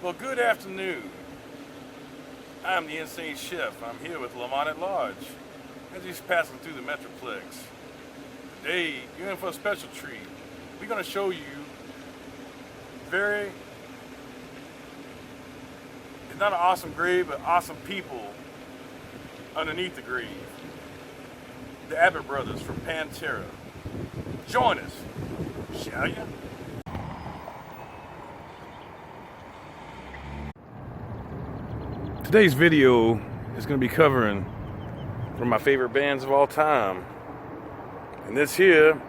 Well, good afternoon. I'm the Insane Chef. I'm here with Lamont at Large as he's passing through the Metroplex. Today, you're in for a special treat. We're going to show you it's not an awesome grave, but awesome people underneath the grave. The Abbott brothers from Pantera. Join us, shall ya? Today's video is going to be covering one of my favorite bands of all time. And this here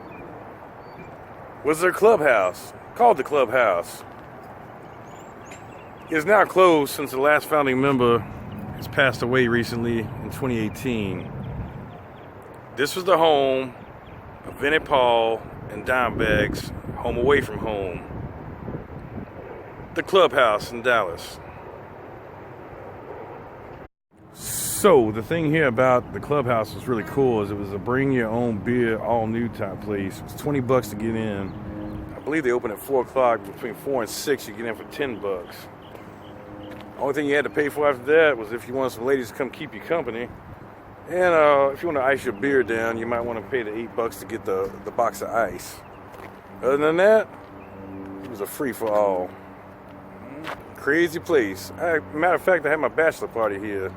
was their clubhouse, called the Clubhouse. It is now closed since the last founding member has passed away recently in 2018. This was the home of Vinnie, Paul, and Dimebag's home away from home. The Clubhouse in Dallas. So the thing here about the Clubhouse was really cool is it was a bring your own beer, all new type place. It was $20 to get in. I believe they open at 4 o'clock. Between 4 and 6 you get in for $10. The only thing you had to pay for after that was if you wanted some ladies to come keep you company. And if you want to ice your beer down, you might want to pay the $8 to get the box of ice. Other than that, it was a free-for-all. Crazy place. Matter of fact, I had my bachelor party here.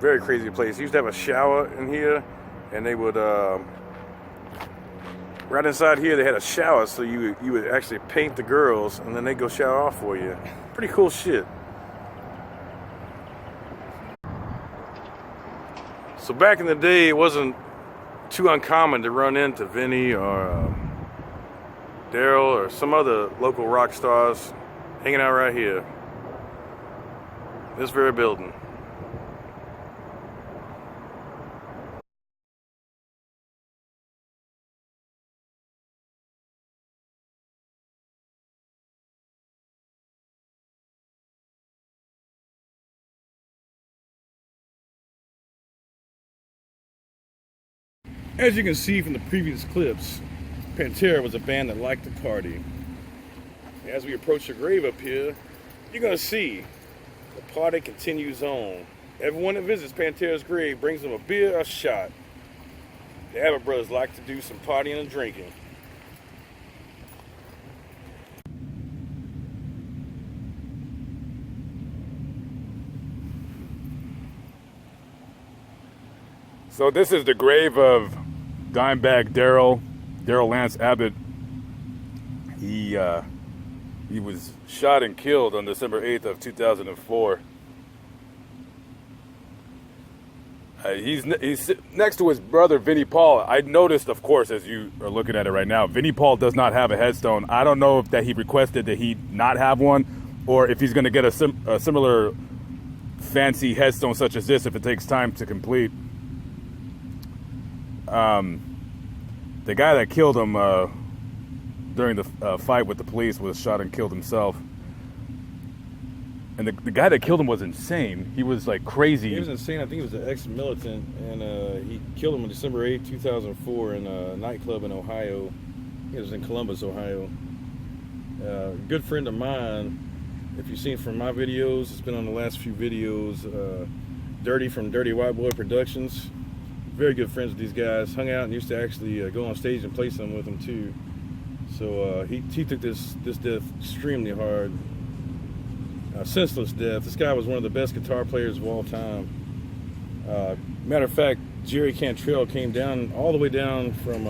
Very crazy place. They used to have a shower in here, and they would, right inside here, they had a shower, so you would actually paint the girls, and then they go shower off for you. Pretty cool shit. So back in the day, it wasn't too uncommon to run into Vinnie or Darrell or some other local rock stars hanging out right here. This very building. As you can see from the previous clips, Pantera was a band that liked to party. As we approach the grave up here, you're going to see the party continues on. Everyone that visits Pantera's grave brings them a beer or a shot. The Abbott brothers like to do some partying and drinking. So this is the grave of Dimebag Darrell Lance Abbott. He was shot and killed on December 8th of 2004. He's next to his brother Vinnie Paul. I noticed, of course, as you are looking at it right now, Vinnie Paul does not have a headstone. I don't know if that he requested that he not have one, or if he's going to get a similar fancy headstone such as this if it takes time to complete. The guy that killed him during the fight with the police was shot and killed himself. And the guy that killed him was insane. He was like crazy. He was insane. I think he was an ex-militant, and he killed him on December 8, 2004 in a nightclub in Ohio. It was in Columbus, Ohio. A good friend of mine, if you've seen from my videos, it's been on the last few videos, Dirty from Dirty White Boy Productions. Very good friends with these guys. Hung out and used to actually go on stage and play some with them too. So he took this death extremely hard. Senseless death. This guy was one of the best guitar players of all time. Matter of fact, Jerry Cantrell came down all the way down from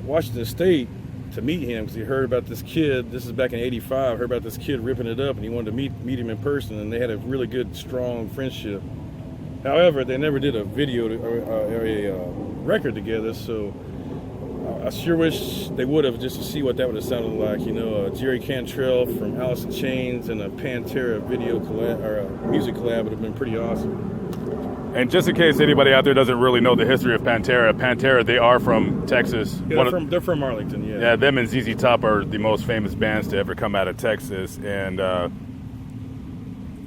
Washington State to meet him because he heard about this kid. This is back in '85. Heard about this kid ripping it up, and he wanted to meet him in person. And they had a really good, strong friendship. However, they never did a video or a record together, so I sure wish they would have, just to see what that would have sounded like. You know, Jerry Cantrell from Alice in Chains and a Pantera video collab or a music collab would have been pretty awesome. And just in case anybody out there doesn't really know the history of Pantera, they are from Texas. Yeah, they're from Arlington, yeah. Yeah, them and ZZ Top are the most famous bands to ever come out of Texas. And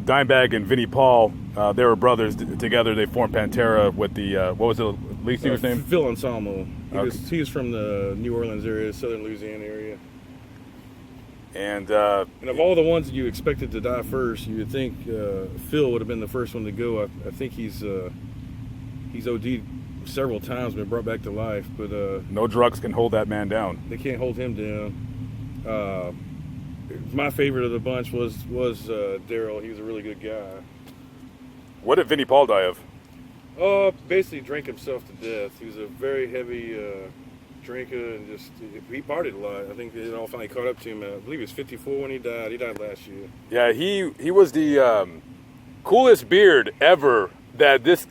Dimebag and Vinnie Paul, they were brothers together. They formed Pantera with the, what was the lead singer's name? Phil Anselmo. He was from the New Orleans area, southern Louisiana area. And of all the ones that you expected to die first, you would think Phil would have been the first one to go. I think he's OD'd several times, been brought back to life, but no drugs can hold that man down. they can't hold him down. My favorite of the bunch was Darrell. He was a really good guy. What did Vinnie Paul die of? Basically drank himself to death. He was a very heavy drinker and just he partied a lot. I think it all finally caught up to him. I believe he was 54 when he died. He died last year. Yeah, he was the coolest beard ever.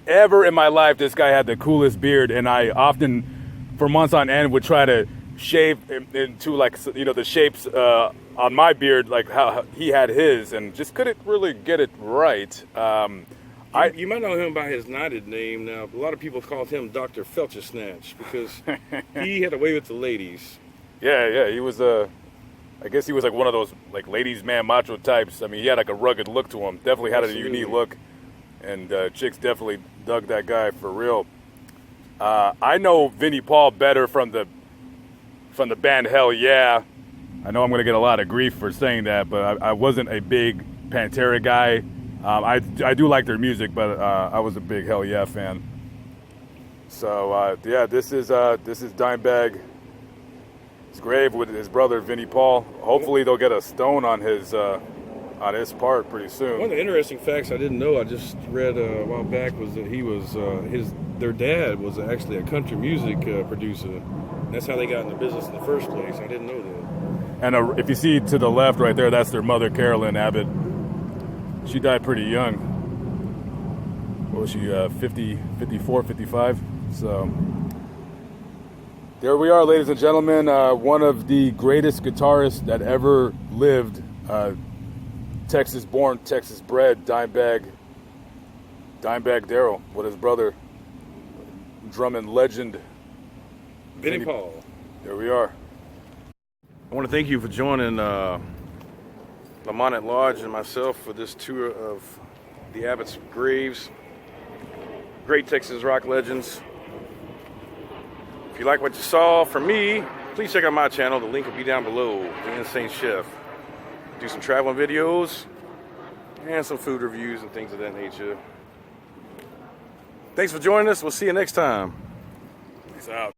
Ever in my life, this guy had the coolest beard, and I often, for months on end, would try to shave into like the shapes on my beard, like how he had his, and just couldn't really get it right. You might know him by his knotted name. Now, a lot of people called him Dr. Felchersnatch because he had a way with the ladies. Yeah, he was I guess he was like one of those like ladies man macho types. I mean, he had like a rugged look to him. Definitely had a unique look, and chicks definitely dug that guy for real. I know Vinnie Paul better from the band Hell Yeah. I know I'm going to get a lot of grief for saying that, but I wasn't a big Pantera guy. I do like their music, but I was a big Hell Yeah fan. So yeah, this is Dimebag's grave with his brother Vinnie Paul. Hopefully they'll get a stone on his part pretty soon. One of the interesting facts I didn't know, I just read a while back, was that he was their dad was actually a country music producer. That's how they got in the business in the first place. I didn't know that. And if you see to the left right there, that's their mother, Carolyn Abbott. She died pretty young. What was she, 50, 54, 55? So there we are, ladies and gentlemen. One of the greatest guitarists that ever lived. Texas-born, Texas-bred, Dimebag Darrell, with his brother, drumming legend Vinnie Paul. There we are. I want to thank you for joining Lamont at Lodge and myself for this tour of the Abbott's graves. Great Texas rock legends. If you like what you saw from me, please check out my channel. The link will be down below. The Insane Chef. Do some traveling videos and some food reviews and things of that nature. Thanks for joining us. We'll see you next time. Peace out.